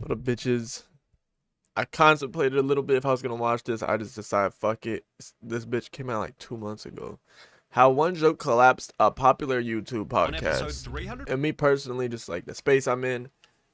For the bitches, I contemplated a little bit if I was gonna watch this. I just decided, fuck it. This bitch came out like 2 months ago. How one joke collapsed a popular YouTube podcast. And me personally, just like the space I'm in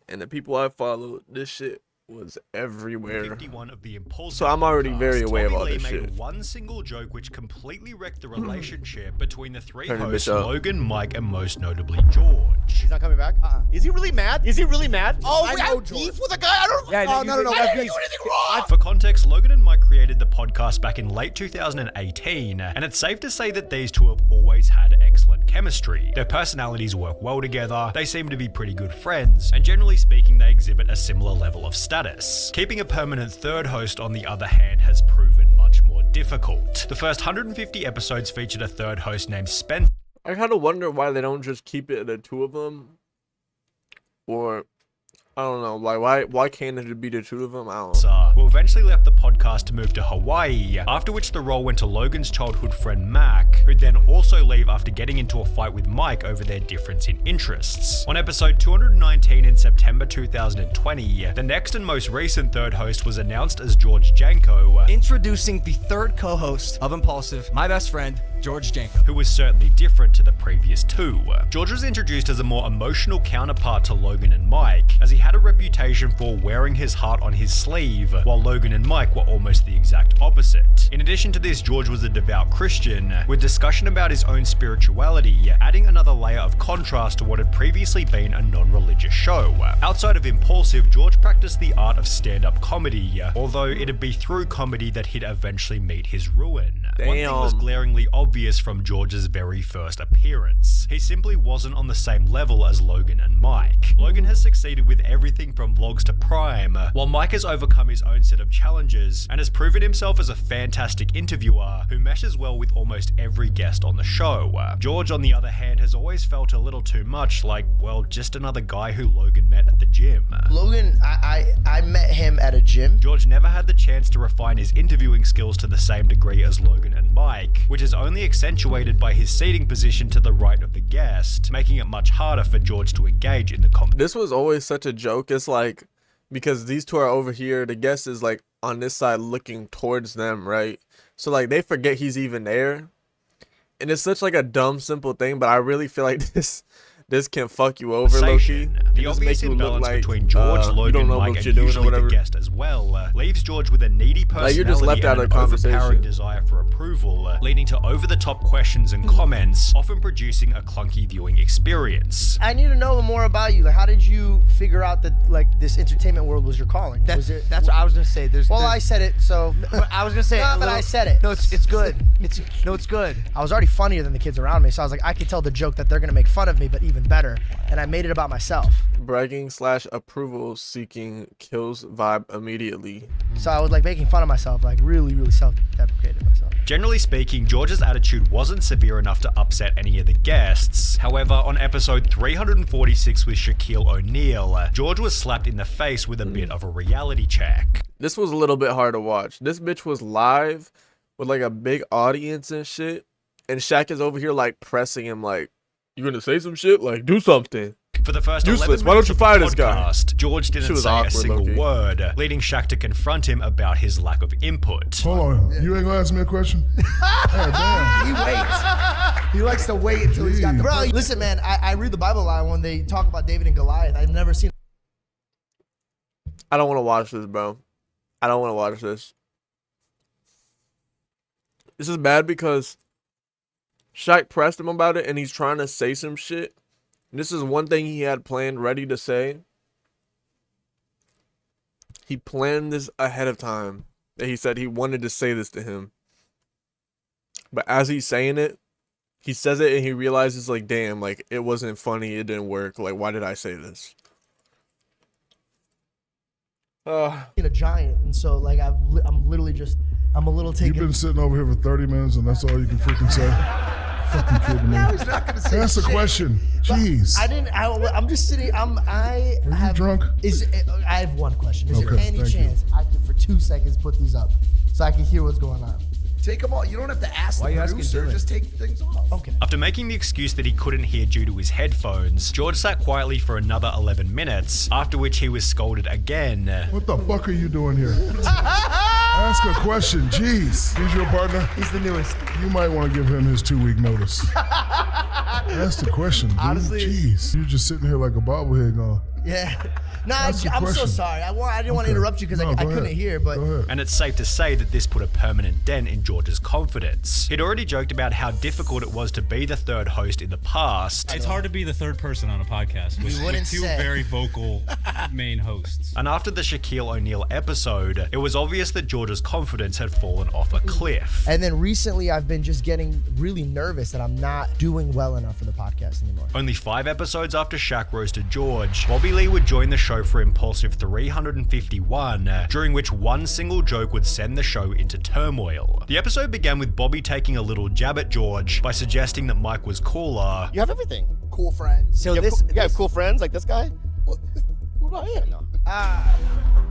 and the people I follow, this shit was everywhere. 51 of the Impulsive so I'm already very aware of all this made shit. One single joke which completely wrecked the relationship between the three hosts, Logan, Mike, and most notably George. He's not coming back? Is he really mad? Is he really mad? Oh, I have beef with a guy? I don't. Yeah, no. I didn't do anything wrong. For context, Logan and Mike created the podcast back in late 2018, and it's safe to say that these two have always had excellent chemistry. Their personalities work well together, they seem to be pretty good friends, and generally speaking, they exhibit a similar level of status. Keeping a permanent third host, on the other hand, has proven much more difficult. The first 150 episodes featured a third host named Spencer. I kind of wonder why they don't just keep it the two of them, or I don't know, like why can't it be the two of them? I don't know. Who eventually left the podcast to move to Hawaii, after which the role went to Logan's childhood friend Mac, who'd then also leave after getting into a fight with Mike over their difference in interests. On episode 219 in September 2020, the next and most recent third host was announced as George JANKO. Introducing the third co-host of Impulsive, my best friend, George JANKO. Who was certainly different to the previous two. George was introduced as a more emotional counterpart to Logan and Mike, as he had a reputation for wearing his heart on his sleeve, while Logan and Mike were almost the exact opposite. In addition to this, George was a devout Christian, with discussion about his own spirituality, adding another layer of contrast to what had previously been a non-religious show. Outside of Impulsive, George practiced the art of stand-up comedy, although it'd be through comedy that he'd eventually meet his ruin. Damn. One thing was glaringly obvious from George's very first appearance. He simply wasn't on the same level as Logan and Mike. Logan has succeeded with everything from vlogs to Prime, while Mike has overcome his own set of challenges and has proven himself as a fantastic interviewer who meshes well with almost every guest on the show. George, on the other hand, has always felt a little too much like, well, just another guy who Logan met at the gym. Logan, I met him at a gym. George never had the chance to refine his interviewing skills to the same degree as Logan and Mike, which is only accentuated by his seating position to the right of the guest, making it much harder for George to engage in the conversation. This was always such a joke. It's like, because these two are over here, the guest is like on this side looking towards them, right? So like they forget he's even there, and it's such like a dumb simple thing, but I really feel like this can fuck you over, low-key. The obvious imbalance between George, Logan, Mike, and usually the guest as well, leaves George with a needy personality, like you're just left out of the conversation, overpowering desire for approval, leading to over-the-top questions and comments, often producing a clunky viewing experience. I need to know more about you. Like, how did you figure out that like this entertainment world was your calling? That's what I was gonna say. I said it, so I was gonna say. No, but I said it. No, it's good. It's good. I was already funnier than the kids around me, so I was like, I could tell the joke that they're gonna make fun of me, but even better. And I made it about myself. Bragging / approval seeking kills vibe immediately. So I was like making fun of myself, like really self-deprecated myself. Generally speaking, George's attitude wasn't severe enough to upset any of the guests. However, on episode 346 with Shaquille O'Neal, George was slapped in the face with a bit of a reality check. This was a little bit hard to watch. This bitch was live with like a big audience and shit, and Shaq is over here like pressing him like, you gonna say some shit? Like, do something. For the first Useless. 11 Why don't you fire minutes this of the guy? podcast, George didn't say awkward, a single low-key. word, leading Shaq to confront him about his lack of input. Hold on, you ain't gonna ask me a question? Damn. He waits. He likes to wait until he's got the. Bro, listen, man. I read the Bible a lot when they talk about David and Goliath. I've never seen. I don't want to watch this, bro. I don't want to watch this. This is bad because Shaq pressed him about it and he's trying to say some shit. This is one thing he had planned, ready to say. He planned this ahead of time. That he said he wanted to say this to him. But as he's saying it, he says it and he realizes like, damn, like it wasn't funny. It didn't work. Like, why did I say this? A giant, and so like I'm literally just I'm a little taken. You've been sitting over here for 30 minutes and that's all you can freaking say? Fucking kidding me. Now he's not gonna say That's the shit. question. Jeez. I'm just sitting. Are you drunk? I have one question. Is there Okay, any thank you. chance I could, for 2 seconds, put these up so I can hear what's going on? Take them all. You don't have to ask Why the you asking producer. Dylan? Just take things off. Okay. After making the excuse that he couldn't hear due to his headphones, George sat quietly for another 11 minutes, after which he was scolded again. What the fuck are you doing here? Ask a question, jeez. He's your partner? He's the newest. You might want to give him his 2-week notice. Ask the question, dude. Honestly- Jeez. You're just sitting here like a bobblehead going, Yeah. No, Ask the I'm so question. sorry. I didn't want to Okay. interrupt you because No, I go couldn't ahead. hear, but Go ahead. And it's safe to say that this put a permanent dent in George's confidence. He'd already joked about how difficult it was to be the third host in the past. It's hard to be the third person on a podcast with wouldn't two say. very vocal main hosts. And after the Shaquille O'Neal episode, it was obvious that George's confidence had fallen off a cliff. And then recently I've been just getting really nervous that I'm not doing well enough for the podcast anymore. Only 5 episodes after Shaq roasted George, Bobby Lee would join the show for Impulsive 351, during which one single joke would send the show into turmoil. The episode began with Bobby taking a little jab at George by suggesting that Mike was cooler. You have everything. Cool friends. So You have, this, you have cool friends like this guy? What about him? No.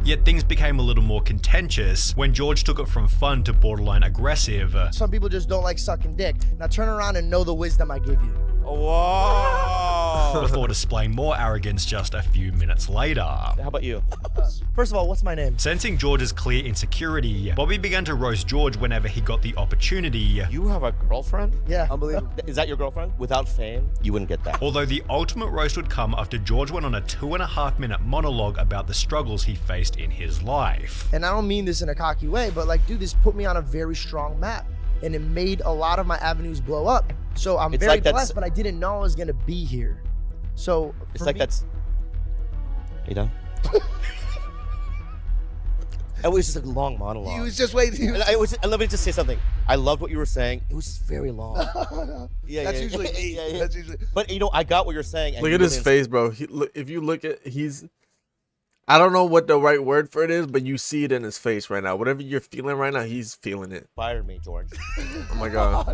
Yet things became a little more contentious when George took it from fun to borderline aggressive. some people just don't like sucking dick. Now turn around and know the wisdom I give you. Whoa. Before displaying more arrogance just a few minutes later. How about you? First of all, what's my name? Sensing George's clear insecurity, Bobby began to roast George whenever he got the opportunity. You have a girlfriend? Yeah. Unbelievable. Is that your girlfriend? Without fame, you wouldn't get that. Although the ultimate roast would come after George went on a 2.5-minute monologue about the struggles he faced in his life. And I don't mean this in a cocky way, but like, dude, this put me on a very strong map. And it made a lot of my avenues blow up. So I'm It's very like that's- blessed, but I didn't know I was gonna be here. So It's for like me- that's. You done? It was just a long monologue. He was just waiting. And let me just say something. I loved what you were saying. It was just very long. Yeah, That's yeah, usually yeah, yeah. That's usually. But you know, I got what you're saying. and Look you at his really face, bro. If you look at, I don't know what the right word for it is, but you see it in his face right now. Whatever you're feeling right now, he's feeling it. inspired me, George. Oh my god.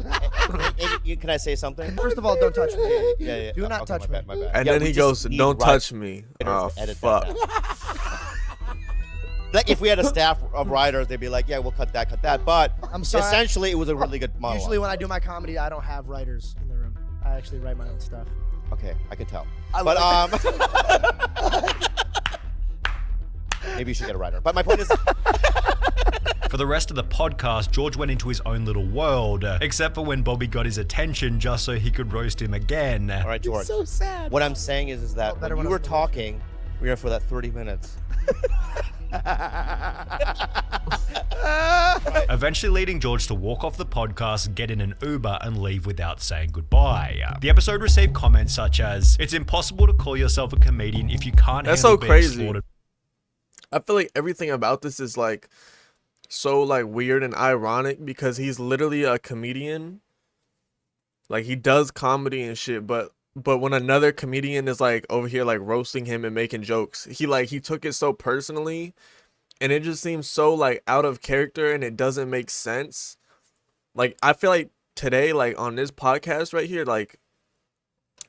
Can I say something? First of all, don't touch me. Yeah. Do not Okay, touch my me. bad, my bad. And Yeah, then we he just goes, need "Don't right touch me." writers Oh to edit fuck. that down. Like if we had a staff of writers, they'd be like, "Yeah, we'll cut that." But I'm sorry. essentially, it was a really good monologue. Usually when I do my comedy, I don't have writers in the room. I actually write my own stuff. Okay, I can tell. I But maybe you should get a writer. But my point is, For the rest of the podcast, George went into his own little world, except for when Bobby got his attention just so he could roast him again. all right, George. So sad. What I'm saying is that better when when you I were was talking, we were here for that 30 minutes. Eventually leading George to walk off the podcast, get in an Uber, and leave without saying goodbye. The episode received comments such as, "It's impossible to call yourself a comedian if you can't That's handle so being crazy. slaughtered." I feel like everything about this is like so like weird and ironic because he's literally a comedian. Like he does comedy and shit, but when another comedian is like over here like roasting him and making jokes, he took it so personally, and it just seems so like out of character and it doesn't make sense. Like I feel like today, like on this podcast right here, like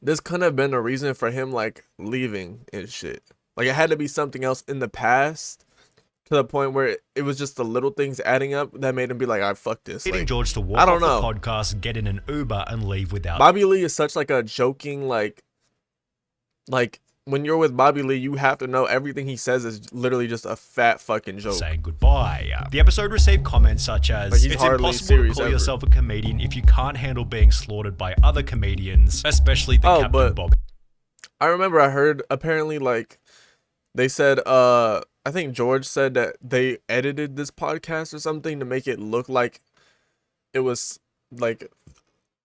this couldn't have been a reason for him like leaving and shit. Like it had to be something else in the past to the point where it was just the little things adding up that made him be like, "I fuck this." Leading Like, George to walk I don't off know. the podcast, get in an Uber, and leave without Bobby Lee is such like a joking like when you're with Bobby Lee, you have to know everything he says is literally just a fat fucking joke. saying goodbye. The episode received comments such as, Like, he's "It's hardly impossible to serious call ever." yourself a comedian if you can't handle being slaughtered by other comedians, especially the Oh, Captain but- Bobby." I remember I heard apparently like they said I think George said that they edited this podcast or something to make it look like it was like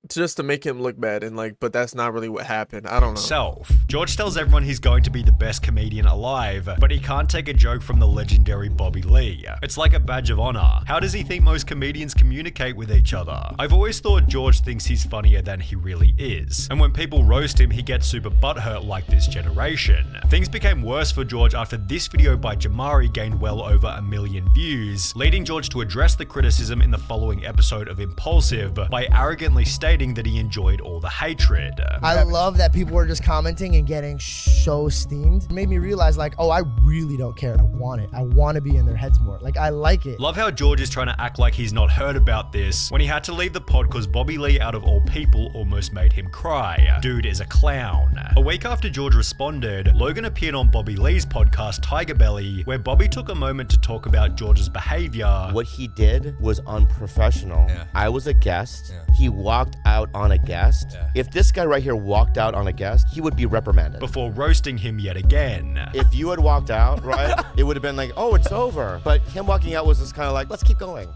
just to make him look bad, and like, but that's not really what happened. I don't know. George tells everyone he's going to be the best comedian alive, but he can't take a joke from the legendary Bobby Lee. It's like a badge of honor. How does he think most comedians communicate with each other? I've always thought George thinks he's funnier than he really is, and when people roast him, he gets super butthurt like this generation. Things became worse for George after this video by Jamari gained well over 1 million views, leading George to address the criticism in the following episode of Impulsive by arrogantly stating stating that he enjoyed all the hatred. I love that people were just commenting and getting so steamed. It made me realize like, oh, I really don't care. I want it. I want to be in their heads more. Like, I like it. Love how George is trying to act like he's not heard about this when he had to leave the pod because Bobby Lee, out of all people, almost made him cry. Dude is a clown. A week after George responded, Logan appeared on Bobby Lee's podcast Tiger Belly, where Bobby took a moment to talk about George's behavior. What he did was unprofessional. Yeah. I was a guest. Yeah. He walked out on a guest. Yeah. If this guy right here walked out on a guest, he would be reprimanded. Before roasting him yet again. If you had walked out, right, it would have been like, oh, it's over. But him walking out was just kind of like, let's keep going.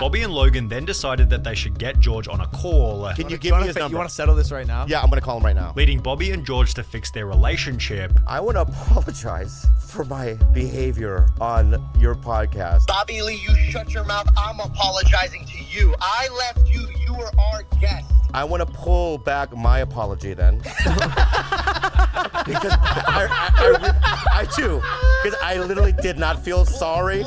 Bobby and Logan then decided that they should get George on a call, Can you give me his number? You want to settle this right now? Yeah, I'm going to call him right now. leading Bobby and George to fix their relationship. I want to apologize for my behavior on your podcast. Bobby Lee, you shut your mouth. I'm apologizing to you. I left you. You were our guest. I want to pull back my apology then. Because I too. Because I literally did not feel sorry.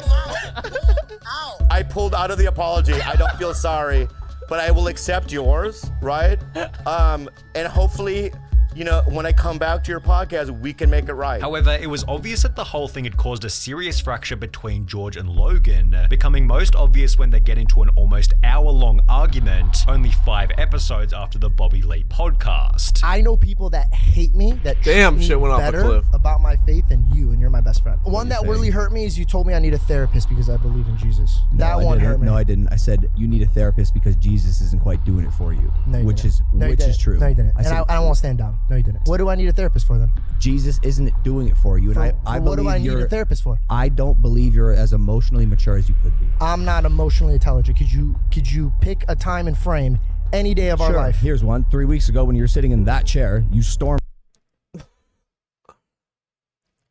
I pulled out of the apology. I don't feel sorry, but I will accept yours, right? And hopefully, you know, when I come back to your podcast, we can make it right. However, it was obvious that the whole thing had caused a serious fracture between George and Logan, becoming most obvious when they get into an almost hour-long argument, only 5 episodes after the Bobby Lee podcast. I know people that hate me, that Damn, treat me shit went off the better cliff. about my faith than you, and you're my best friend. One you that saying? really hurt me is you told me I need a therapist because I believe in Jesus. That I one didn't. hurt me. No, I didn't. I said you need a therapist because Jesus isn't quite doing it for you, No, you which didn't. is No, you which didn't. is true. No, you didn't. I said I don't want to stand down. No, you didn't. What do I need a therapist for then? Jesus isn't doing it for you, and I For believe what do I need you're. a therapist for? I don't believe you're as emotionally mature as you could be. I'm not emotionally intelligent. Could you pick a time and frame any day of our Sure. life? Here's one. 3 weeks ago, when you were sitting in that chair, you stormed.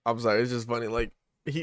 I'm sorry, it's just funny. Like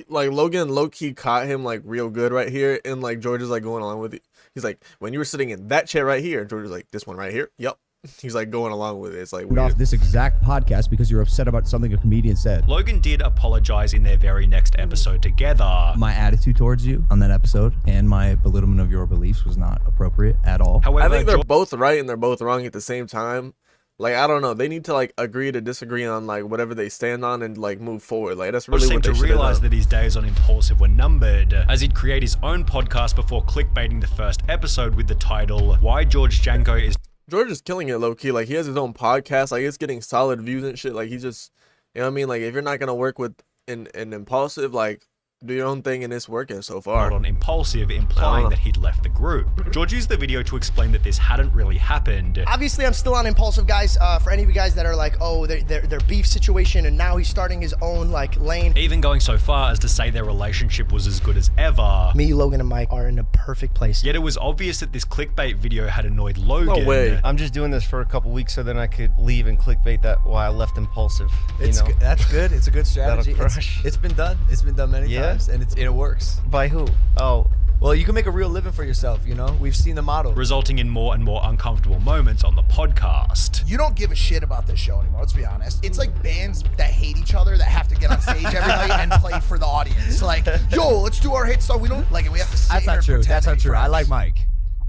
Logan low-key caught him like real good right here, and like George is like going along with it. He's like, when you were sitting in that chair right here, and George is like, this one right here? Yep. He's like going along with it. It's like weird. off this exact podcast because you're upset about something a comedian said. Logan did apologize in their very next episode together. My attitude towards you on that episode and my belittlement of your beliefs was not appropriate at all. However, I think they're George both right and they're both wrong at the same time. Like, I don't know. They need to like agree to disagree on like whatever they stand on and like move forward. Like that's really what seemed they to should realize have done. that his days on Impulsive were numbered, as he'd create his own podcast before clickbaiting the first episode with the title, Why George JANKO is George is killing it low key. Like he has his own podcast. Like it's getting solid views and shit. Like he just, you know what I mean? Like if you're not gonna work with an Impulsive, like do your own thing and it's working so far. not on Impulsive, implying that he'd left the group. George used the video to explain that this hadn't really happened. Obviously, I'm still on Impulsive, guys. For any of you guys that are like, oh, their beef situation, and now he's starting his own like lane. Even going so far as to say their relationship was as good as ever. Me, Logan, and Mike are in a perfect place. Yet it was obvious that this clickbait video had annoyed Logan. No way. I'm just doing this for a couple weeks so then I could leave and clickbait that why I left Impulsive. It's you know? that's good. It's a good strategy. That'll crush. It's been done. It's been done many Yeah? times, and it works. By who? Oh, Well, you can make a real living for yourself. You know, we've seen the model. Resulting in more and more uncomfortable moments on the podcast. You don't give a shit about this show anymore, let's be honest. It's like bands that hate each other that have to get on stage every night and play for the audience. Like, yo, let's do our hit song. We don't like it. We have to say That's not true. That's not true. I like Mike.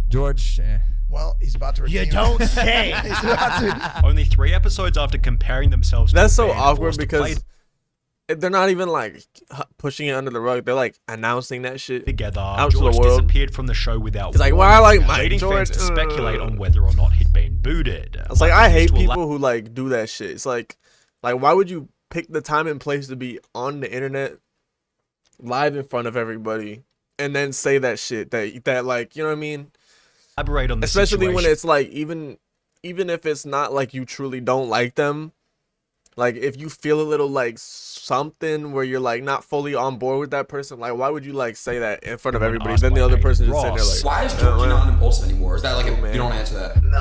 George. Well, he's about to redeem. You don't say. He's about to. Only 3 episodes after comparing themselves to That's a so band awkward forced to play because they're not even like pushing it under the rug. They're like announcing that shit together. out to the George world. disappeared from the show without He's like, warning, well, I like Mike leading George. fans to speculate on whether or not he'd been booted. It's like I hate refused to allow- people who like do that shit. It's like why would you pick the time and place to be on the internet live in front of everybody and then say that shit that like, you know what I mean? Elaborate on the Especially when situation. it's like even if it's not like you truly don't like them, like if you feel a little like something where you're like not fully on board with that person, like why would you like say that in front of When everybody? asked Then the by other Hayden person just sitting there Ross, like, Why is George not on Impulsive anymore? Is that like man. you don't answer that? No,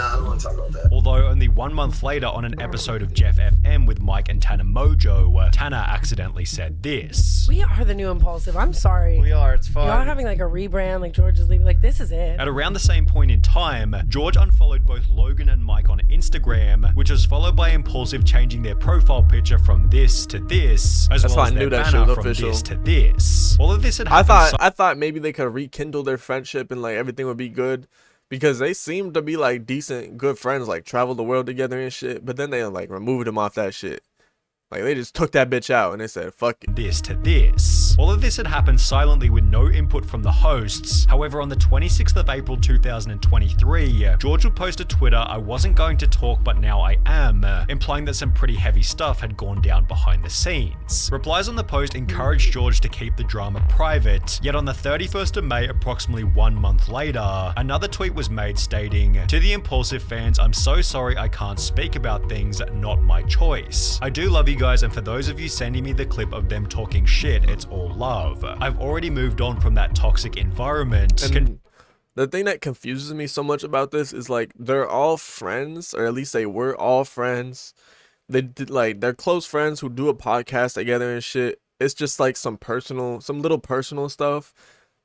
I don't want to talk about that. Although only 1 month later on an episode of Jeff FM with Mike and Tanner Mojo, Tanner accidentally said this. We are the new Impulsive. I'm sorry. we are. It's fun. Y'all are having like a rebrand, like George is leaving. Like, this is it. At around the same point in time, George unfollowed both Logan and Mike on Instagram, which was followed by Impulsive changing their profile picture from this to this, as That's well why as I their knew that banner shit was from official. this to this. All of this had I happened thought maybe they could rekindle their friendship and like everything would be good. because they seemed to be like decent, good friends, like travel the world together and shit. But then they like removed him off that shit. Like they just took that bitch out and they said, fuck it. This to this. All of this had happened silently with no input from the hosts. However, on the 26th of April 2023, George would post to Twitter, "I wasn't going to talk, but now I am," implying that some pretty heavy stuff had gone down behind the scenes. Replies on the post encouraged George to keep the drama private, yet on the 31st of May, approximately 1 month later, another tweet was made stating, "To the Impulsive fans, I'm so sorry I can't speak about things, not my choice. I do love you guys, and for those of you sending me the clip of them talking shit, it's all love. I've already moved on from that toxic environment." And the thing that confuses me so much about this is like they're all friends, or at least they were all friends. They did, like, they're close friends who do a podcast together and shit. It's just like some little personal stuff.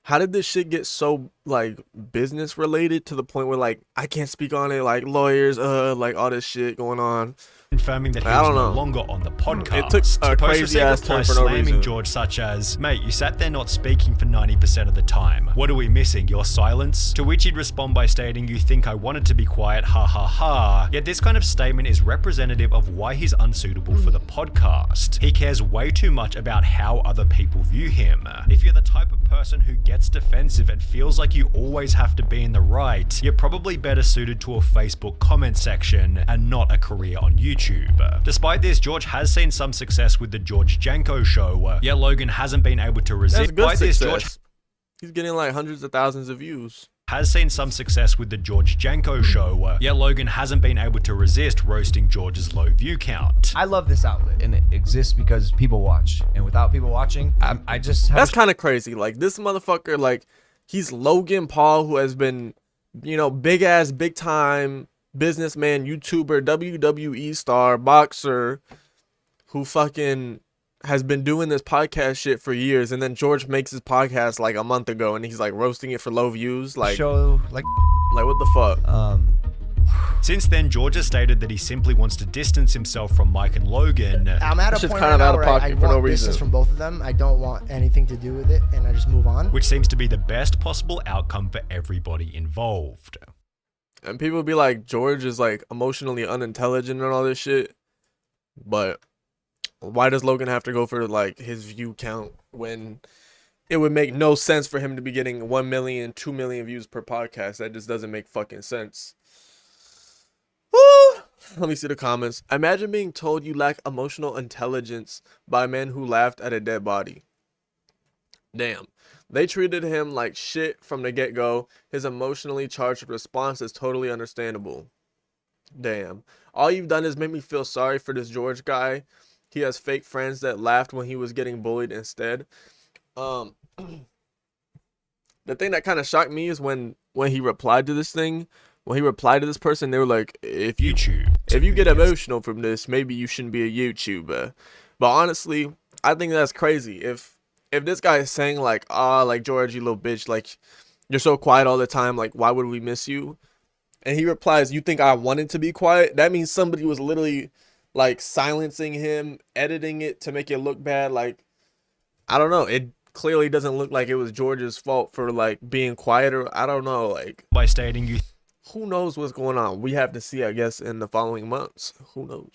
How did this shit get so like business related to the point where like I can't speak on it, like lawyers, like all this shit going on? Confirming that he was no longer on the podcast. It took a crazy ass turn for no slamming reason. George such as, "Mate, you sat there not speaking for 90% of the time. What are we missing? Your silence?" To which he'd respond by stating, "You think I wanted to be quiet, ha ha ha." Yet this kind of statement is representative of why he's unsuitable for the podcast. He cares way too much about how other people view him. If you're the type of person who gets defensive and feels like you always have to be in the right, you're probably better suited to a Facebook comment section and not a career on YouTube. Despite this, George has seen some success with the George JANKO show, yet Logan hasn't been able to resist. That's good success. He's getting like hundreds of thousands of views. Has seen some success with the George JANKO show, yet Logan hasn't been able to resist roasting George's low view count. I love this outlet, and it exists because people watch. And without people watching, I just have That's kind of crazy. Like this motherfucker, like he's Logan Paul, who has been, you know, big time businessman, YouTuber, WWE star, boxer, who fucking has been doing this podcast shit for years, and then George makes his podcast like a month ago and he's like roasting it for low views. Like show like what the fuck? Since then, George has stated that he simply wants to distance himself from Mike and Logan. I'm at a point right now where I want distance from both of them. I don't want anything to do with it, and I just move on. Which seems to be the best possible outcome for everybody involved. And people be like, George is like emotionally unintelligent and all this shit. But why does Logan have to go for like his view count when it would make no sense for him to be getting 1 million, 2 million views per podcast? That just doesn't make fucking sense. Woo! Let me see the comments. Imagine being told you lack emotional intelligence by a man who laughed at a dead body. Damn. They treated him like shit from the get-go. His emotionally charged response is totally understandable. Damn. All you've done is make me feel sorry for this George guy. He has fake friends that laughed when he was getting bullied instead. The thing that kind of shocked me is when he replied to this thing. When he replied to this person, they were like, if you get emotional from this, maybe you shouldn't be a YouTuber. But honestly, I think that's crazy. If this guy is saying like, like George, you little bitch, like you're so quiet all the time, like why would we miss you? And he replies, you think I wanted to be quiet? That means somebody was literally like silencing him, editing it to make it look bad. Like, I don't know. It clearly doesn't look like it was George's fault for like being quiet, or I don't know. Like by stating you. Who knows what's going on? We have to see, I guess, in the following months. Who knows?